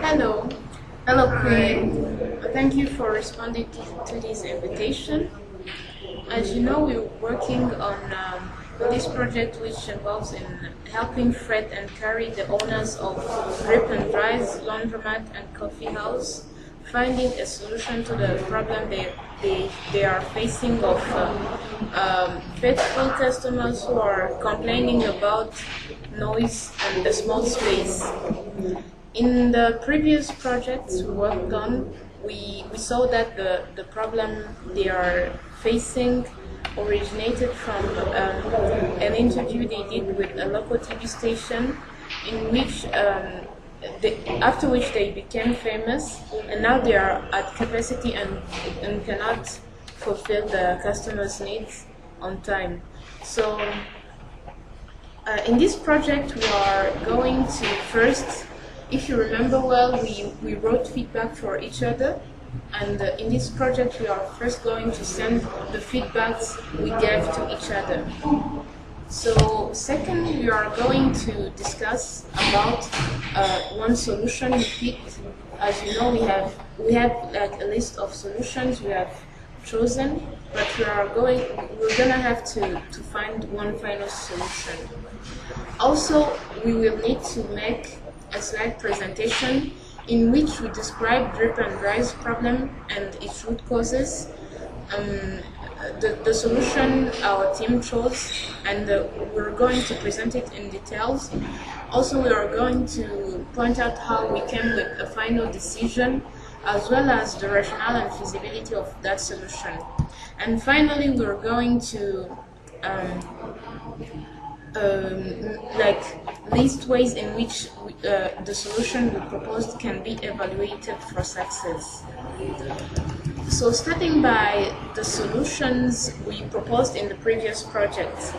Hello. Hello, Hi. Queen. Thank you for responding to this invitation. As you know, we're working on this project, which involves in helping Fred and Carrie, the owners of Rip and Dry's laundromat and coffee house, finding a solution to the problem they are facing of faithful customers who are complaining about noise and the small space. In the previous projects we worked on, we saw that the problem they are facing originated from an interview they did with a local TV station, in which after which they became famous, and now they are at capacity and cannot fulfill the customers' needs on time. So in this project, we are going to first, if you remember well, we wrote feedback for each other. And in this project, we are first going to send the feedbacks we gave to each other. So second, we are going to discuss about one solution we picked. As you know, we have like a list of solutions we have chosen, but we're gonna have to find one final solution. Also, we will need to make a slide presentation in which we describe Drip and Dry's problem and its root causes, the solution our team chose, and we're going to present it in details. Also, we are going to point out how we came with a final decision, as well as the rationale and feasibility of that solution. And finally, we're going to like list ways in which the solution we proposed can be evaluated for success. So starting by the solutions we proposed in the previous project.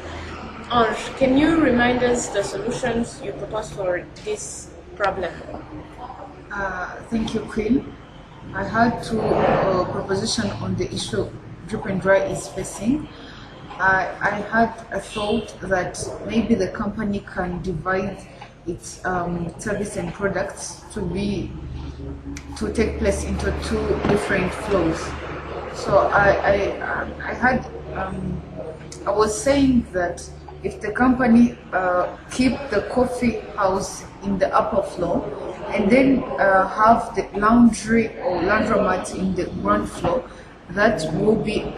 Ange, can you remind us the solutions you proposed for this problem? Thank you, Queen. I had two propositions on the issue Drip and Dry is facing. I had a thought that maybe the company can divide its service and products to take place into two different flows. So I was saying that if the company keep the coffee house in the upper floor and then have the laundry or laundromat in the ground floor, that will be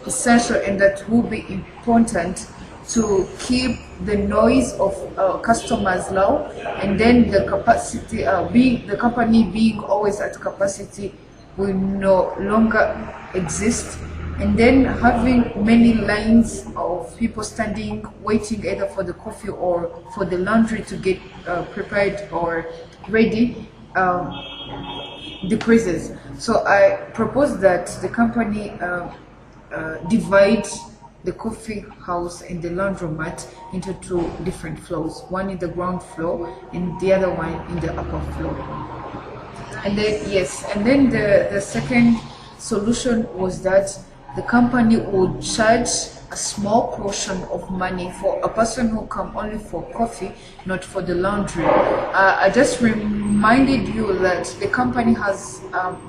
essential and that will be important to keep the noise of customers low, and then the capacity the company being always at capacity will no longer exist, and then having many lines of people standing waiting either for the coffee or for the laundry to get prepared or ready decreases. So I propose that the company divide the coffee house and the laundromat into two different floors, one in the ground floor and the other one in the upper floor. And then the second solution was that the company would charge a small portion of money for a person who come only for coffee, not for the laundry. I just reminded you that the company has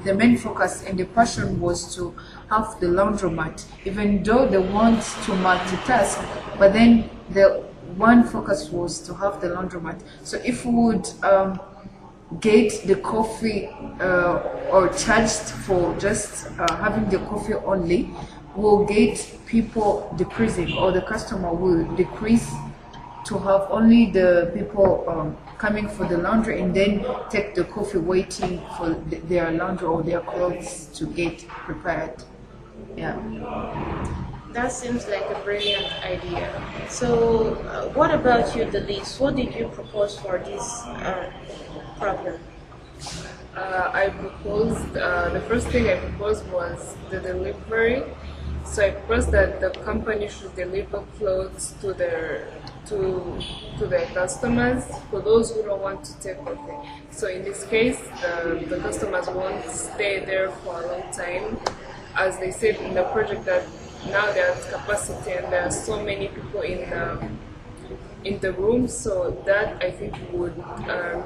the main focus and the passion was to have the laundromat, even though they want to multitask, but then the one focus was to have the laundromat. So if we would get the coffee or charged for just having the coffee only, will get people decreasing, or the customer will decrease to have only the people coming for the laundry and then take the coffee waiting for their laundry or their clothes to get prepared. Yeah. That seems like a brilliant idea. So, what about you, Denise? What did you propose for this problem? I proposed, the first thing I proposed was the delivery. So I proposed that the company should deliver clothes to their customers, for those who don't want to take coffee. So in this case, the customers won't stay there for a long time, as they said in the project that now they're at capacity and there are so many people in the room, so that I think would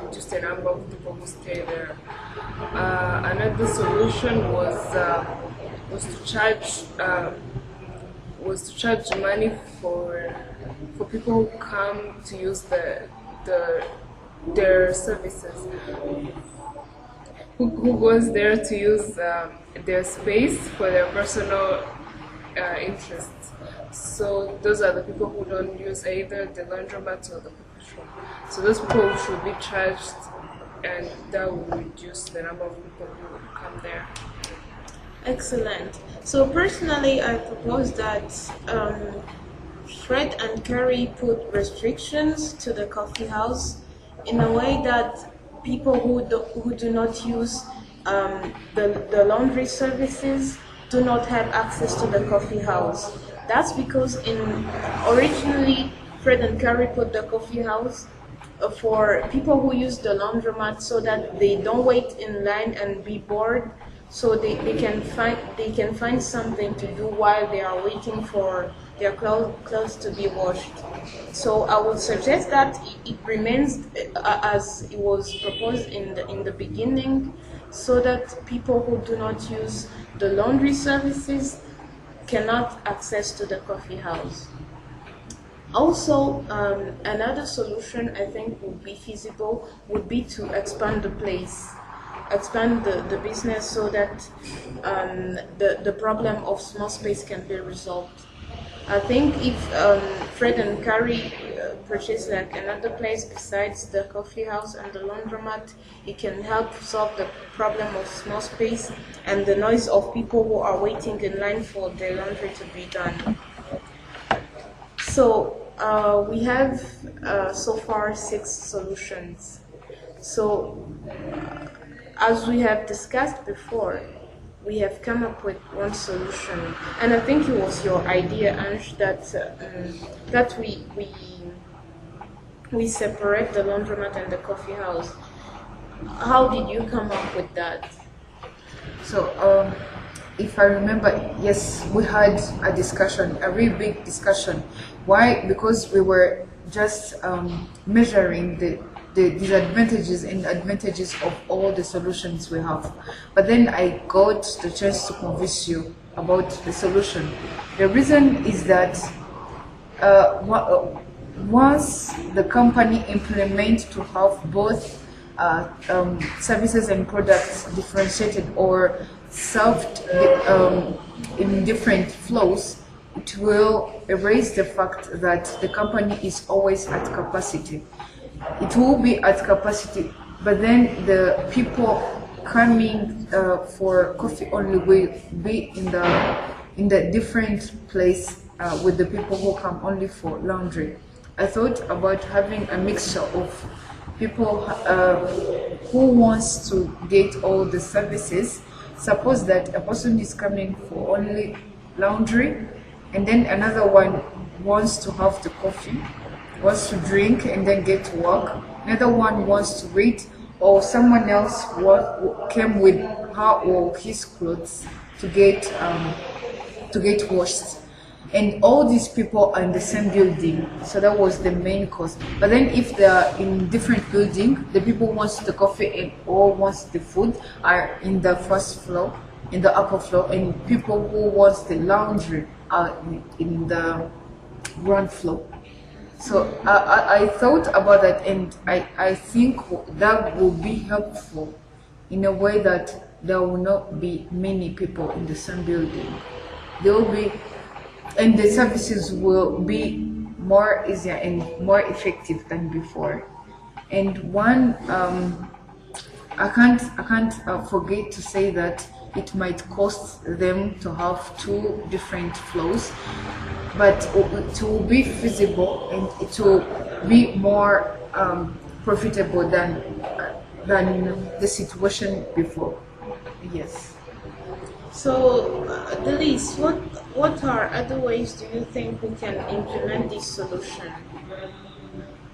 reduce the number of people who stay there. Another solution was to charge money for people who come to use their services. Who goes there to use their space for their personal interests. So those are the people who don't use either the laundromat or the coffee shop. So those people should be charged, and that will reduce the number of people who come there. Excellent. So personally, I propose that Fred and Carrie put restrictions to the coffee house in a way that people who do not use the laundry services do not have access to the coffee house. That's because originally Fred and Carrie put the coffee house for people who use the laundromat so that they don't wait in line and be bored, so they can find something to do while they are waiting for their clothes to be washed. So I would suggest that it remains as it was proposed in the beginning, so that people who do not use the laundry services cannot access to the coffee house. Also, another solution I think would be feasible would be to expand the place, expand the business, so that the problem of small space can be resolved. I think if Fred and Carrie purchase like another place besides the coffee house and the laundromat, it can help solve the problem of small space and the noise of people who are waiting in line for their laundry to be done. So we have so far 6 solutions. So as we have discussed before, we have come up with one solution, and I think it was your idea, Ange, that we separate the laundromat and the coffee house. How did you come up with that? So, if I remember, yes, we had a discussion, a really big discussion. Why? Because we were just measuring the disadvantages and advantages of all the solutions we have. But then I got the chance to convince you about the solution. The reason is that once the company implements to have both services and products differentiated or served in different flows, it will erase the fact that the company is always at capacity. It will be at capacity, but then the people coming for coffee only will be in the different place with the people who come only for laundry. I thought about having a mixture of people who wants to get all the services. Suppose that a person is coming for only laundry, and then another one wants to have the coffee, wants to drink and then get to work. Another one wants to read, or someone else came with her or his clothes to get washed. And all these people are in the same building, so that was the main cause. But then if they are in different building, the people who wants the coffee and all wants the food are in the first floor, in the upper floor, and people who wants the laundry are in the ground floor. So I thought about that, and I think that will be helpful in a way that there will not be many people in the same building. There will be, and the services will be more easier and more effective than before. And one, I can't forget to say that it might cost them to have 2 different flows, but it will be feasible and it will be more profitable than the situation before. Yes. So, Delise, what are other ways do you think we can implement this solution?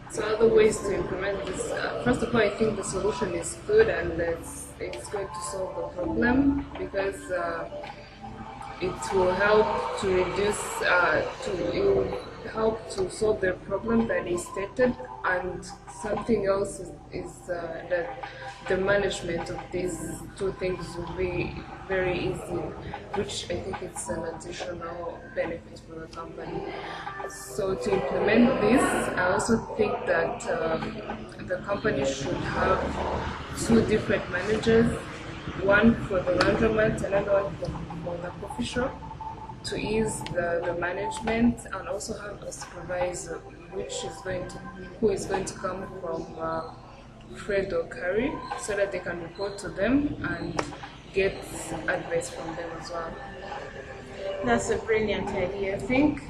So other ways to implement this, first of all, I think the solution is good, and it's going to solve the problem, because it will help to reduce, help to solve the problem that is stated, and something else is that the management of these two things will be very easy, which I think it's an additional benefit for the company. So to implement this, I also think that the company should have two different managers, one for the laundromat, another one for the coffee shop, to ease the management, and also have a supervisor who is going to come from Fred or Carrie, so that they can report to them and get advice from them as well. That's a brilliant idea. I think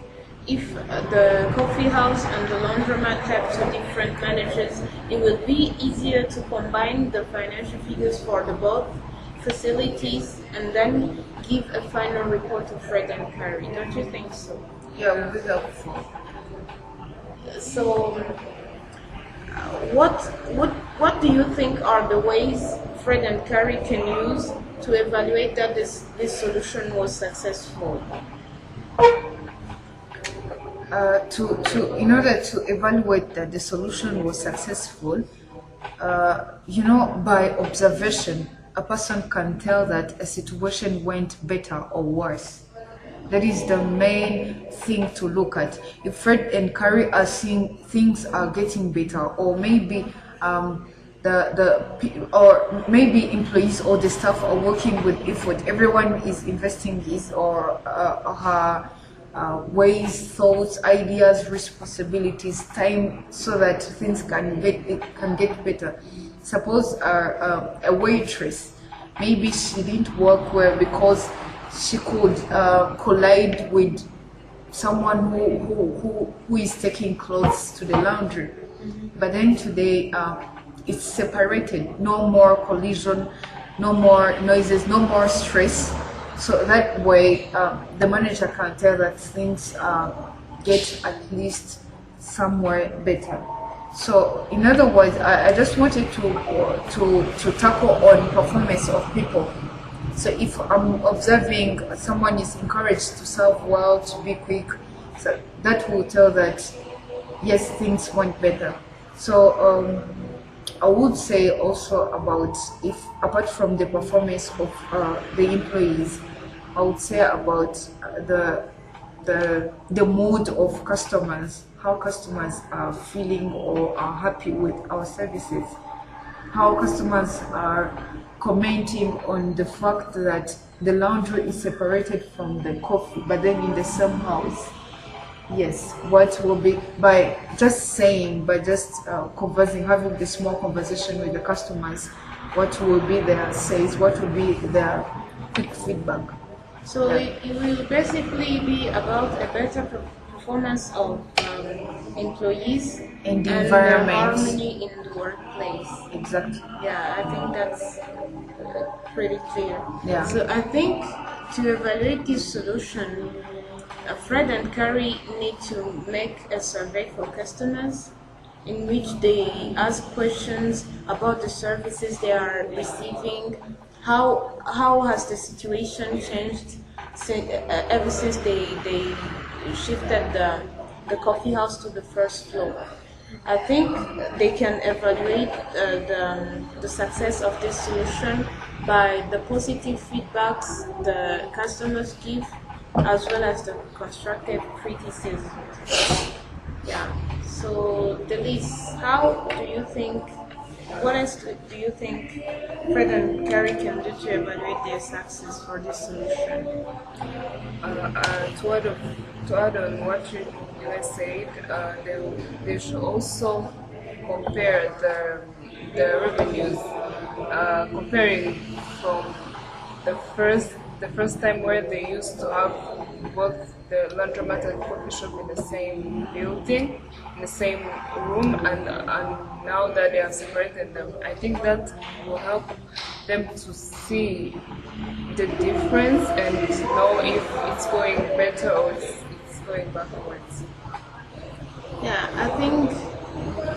if the coffee house and the laundromat have two different managers, it will be easier to combine the financial figures for the both facilities and then give a final report to Fred and Carrie. Don't you think so? Yeah, it would be helpful. So, what do you think are the ways Fred and Carrie can use to evaluate that this solution was successful? In order to evaluate that the solution was successful, by observation, a person can tell that a situation went better or worse. That is the main thing to look at. If Fred and Carrie are seeing things are getting better, or maybe maybe employees or the staff are working with effort, everyone is investing his or her ways, thoughts, ideas, responsibilities, time, so that things can get better. Suppose a waitress, maybe she didn't work well because she could collide with someone who is taking clothes to the laundry. But then today it's separated. No more collision, no more noises, no more stress. So that way the manager can tell that things get at least somewhere better. So in other words, I just wanted to tackle on performance of people. So if I'm observing someone is encouraged to serve well, to be quick, so that will tell that yes, things went better. So I would say also about, if apart from the performance of the employees, I would say about the mood of customers, how customers are feeling or are happy with our services, how customers are commenting on the fact that the laundry is separated from the coffee, but then in the same house. Yes, what will be, by just saying, by just conversing, having the small conversation with the customers, what will be their says, what will be their quick feedback. So it will basically be about a better performance of employees In the and environment. harmony in the workplace. Exactly. Yeah, I think that's pretty clear. Yeah. So I think to evaluate this solution, Fred and Carrie need to make a survey for customers in which they ask questions about the services they are receiving. How has the situation changed ever since they shifted the coffee house to the first floor? I think they can evaluate the success of this solution by the positive feedbacks the customers give, as well as the constructive criticism. Yeah. So, Delise, what else do you think Fred and Carrie can do to evaluate their success for this solution? To add on what you guys said, they should also compare the revenues, comparing from the first time where they used to have both the laundromat and coffee shop in the same building, in the same room, and now that they have separated them. I think that will help them to see the difference and know if it's going better or it's going backwards. Yeah, I think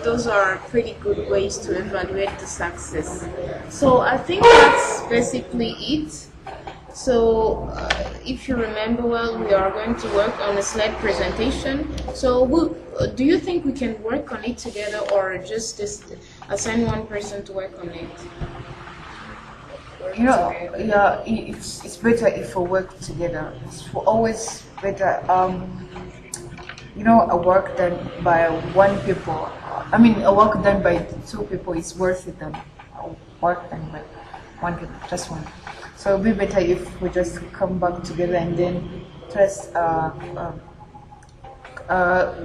those are pretty good ways to evaluate the success. So I think that's basically it. So, if you remember well, we are going to work on a slide presentation. So, do you think we can work on it together, or just assign one person to work on it? You know, yeah, it's better if we work together. It's always better. You know, a work done by one people. I mean, a work done by two people is worth it than a work done by one people, just one. So it'd be better if we just come back together and then just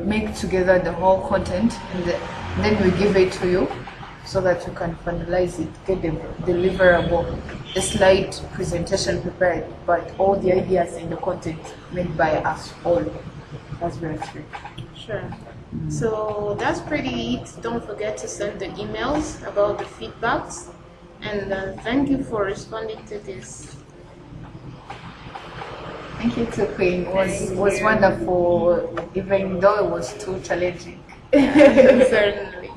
make together the whole content, and then we give it to you so that you can finalize it, get the deliverable, the slide presentation prepared, but all the ideas and the content made by us all. That's very true. Sure. So that's pretty it. Don't forget to send the emails about the feedbacks. And thank you for responding to this. Thank you too, Queen. It was wonderful, even though it was too challenging. Certainly.